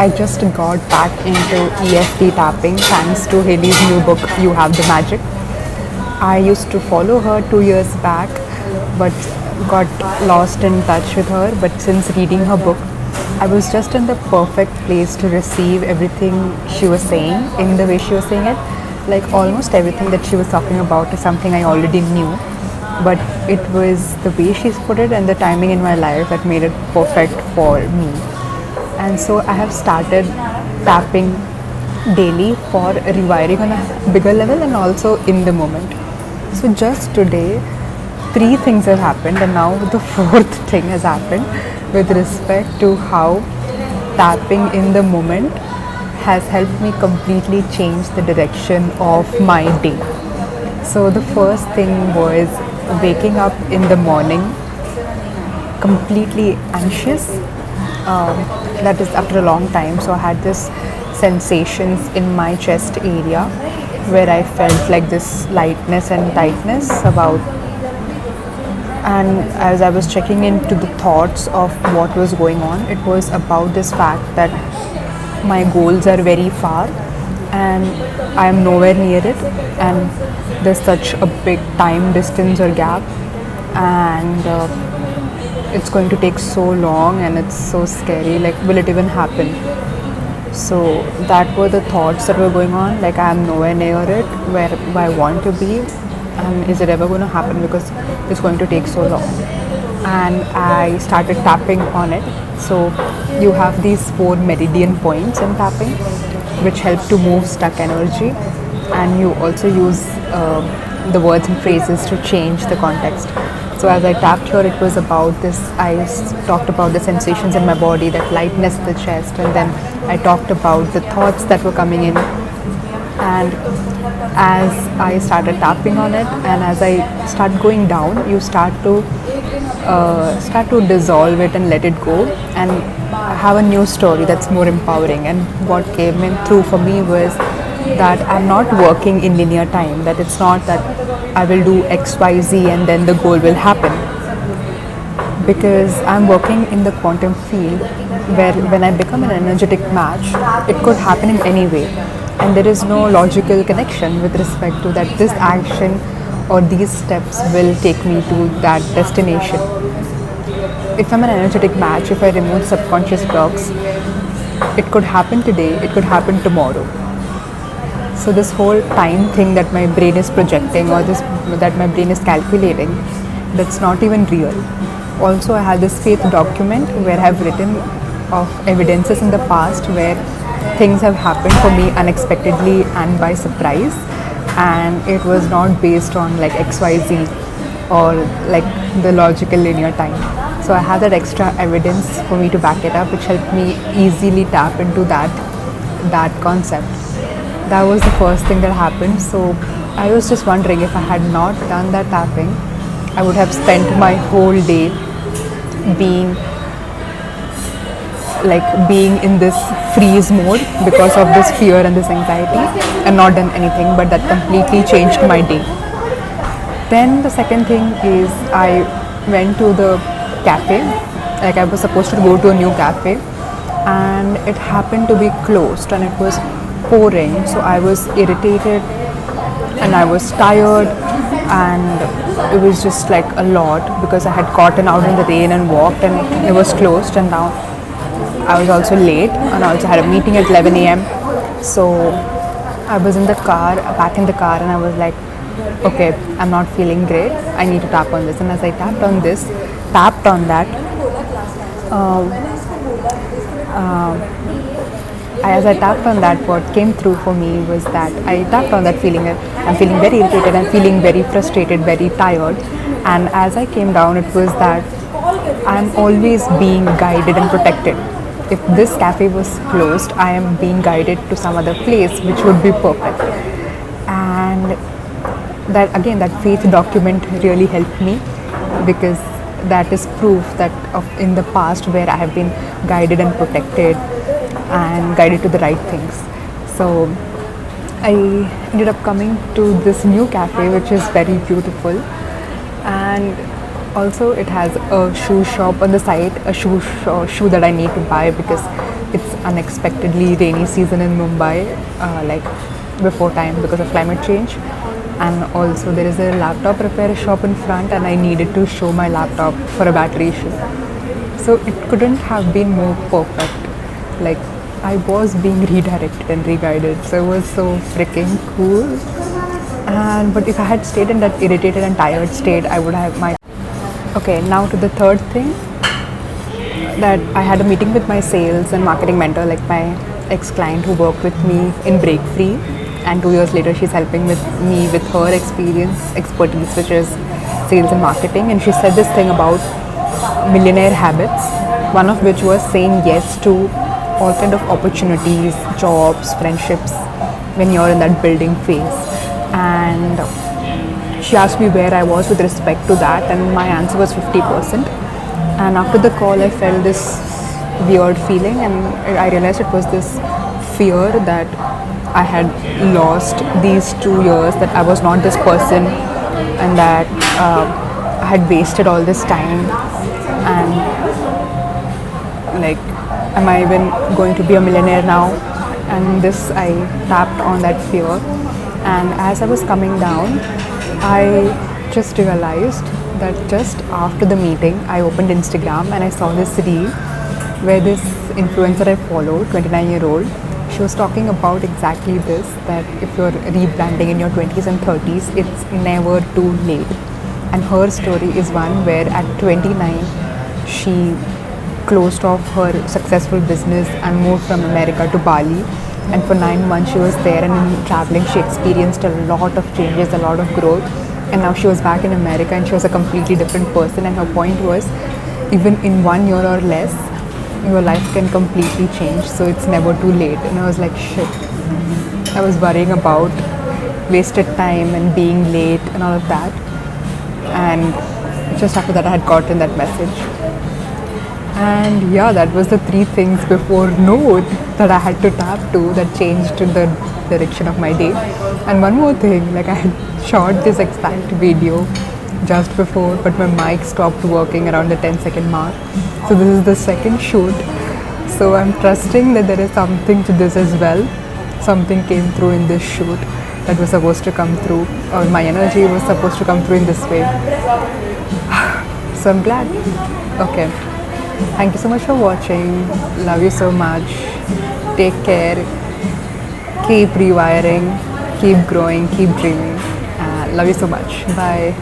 I just got back into EFT tapping thanks to Haley's new book, You Have the Magic. I used to follow her 2 years back, but got lost in touch with her. But since reading her book, I was just in the perfect place to receive everything she was saying in the way she was saying it. Like almost everything that she was talking about is something I already knew, but it was the way she's put it and the timing in my life that made it perfect for me. And so I have started tapping daily for rewiring on a bigger level and also in the moment. So just today, three things have happened, and now the fourth thing has happened with respect to how tapping in the moment has helped me completely change the direction of my day. So the first thing was waking up in the morning completely anxious. That is after a long time. So I had this sensations in my chest area where I felt like this lightness and tightness about. And as I was checking into the thoughts of what was going on, it was about this fact that my goals are very far and I am nowhere near it, and there's such a big time distance or gap, and it's going to take so long and it's so scary, like will it even happen? So that were the thoughts that were going on, like I am nowhere near it where I want to be, and is it ever going to happen because it's going to take so long. And I started tapping on it. So you have these 4 meridian points in tapping which help to move stuck energy, and you also use the words and phrases to change the context. So as I tapped here, it was about this, talked about the sensations in my body, that lightness in the chest, and then I talked about the thoughts that were coming in. And as I started tapping on it, and as I start going down, you start to dissolve it and let it go, and have a new story that's more empowering. And what came in through for me was that I'm not working in linear time, that it's not that I will do XYZ and then the goal will happen, because I'm working in the quantum field where when I become an energetic match, it could happen in any way, and there is no logical connection with respect to that this action or these steps will take me to that destination. If I'm an energetic match, if I remove subconscious blocks, it could happen today, it could happen tomorrow. So this whole time thing that my brain is projecting, or this that my brain is calculating, that's not even real. Also, I have this faith document where I have written of evidences in the past where things have happened for me unexpectedly and by surprise, and it was not based on like XYZ or like the logical linear time. So I have that extra evidence for me to back it up, which helped me easily tap into that concept. That was the first thing that happened. So I was just wondering, if I had not done that tapping, I would have spent my whole day being in this freeze mode because of this fear and this anxiety, and not done anything. But that completely changed my day. Then the second thing is I went to the cafe. Like I was supposed to go to a new cafe, and it happened to be closed, and it was pouring. So I was irritated and I was tired, and it was just like a lot because I had gotten out in the rain and walked, and it was closed, and now I was also late, and I also had a meeting at 11 a.m. So I was in the car, back in the car, and I was like, okay, I'm not feeling great, I need to tap on this. And as I tapped on that, as I tapped on that, what came through for me was that I tapped on that feeling. I'm feeling very irritated, I'm feeling very frustrated, very tired. And as I came down, it was that I'm always being guided and protected. If this cafe was closed, I am being guided to some other place which would be perfect. And that again, that faith document really helped me, because that is proof that in the past where I have been guided and protected and guided to the right things. So I ended up coming to this new cafe, which is very beautiful, and also it has a shoe shop on the side, a shoe that I need to buy because it's unexpectedly rainy season in Mumbai, like before time because of climate change. And also there is a laptop repair shop in front, and I needed to show my laptop for a battery issue. So it couldn't have been more perfect. Like I was being redirected and re-guided, so it was so freaking cool. And but if I had stayed in that irritated and tired state, I would have my. Okay, now to the third thing, that I had a meeting with my sales and marketing mentor, like my ex-client who worked with me in Break Free, and 2 years later she's helping with me with her expertise, which is sales and marketing. And she said this thing about millionaire habits, one of which was saying yes to all kind of opportunities, jobs, friendships when you're in that building phase. And she asked me where I was with respect to that, and my answer was 50%. And after the call, I felt this weird feeling, and I realized it was this fear that I had lost these 2 years, that I was not this person, and that I had wasted all this time. And like, am I even going to be a millionaire now? And this, I tapped on that fear. And as I was coming down, I just realized that just after the meeting, I opened Instagram and I saw this reel where this influencer I followed, 29-year-old, she was talking about exactly this, that if you're rebranding in your 20s and 30s, it's never too late. And her story is one where at 29, she closed off her successful business and moved from America to Bali. And for 9 months she was there, and in traveling she experienced a lot of changes, a lot of growth. And now she was back in America and she was a completely different person. And her point was, even in 1 year or less, your life can completely change, so it's never too late. And I was like, shit, I was worrying about wasted time and being late and all of that. And just after that I had gotten that message. And yeah, that was the 3 things before noon that I had to tap to, that changed the direction of my day. And one more thing, like I had shot this exact video just before, but my mic stopped working around the 10-second mark. So this is the second shoot. So I'm trusting that there is something to this as well. Something came through in this shoot that was supposed to come through, or my energy was supposed to come through in this way. So I'm glad. Okay. Thank you so much for watching. Love you so much. Take care. Keep rewiring. Keep growing. Keep dreaming. Love you so much. Bye.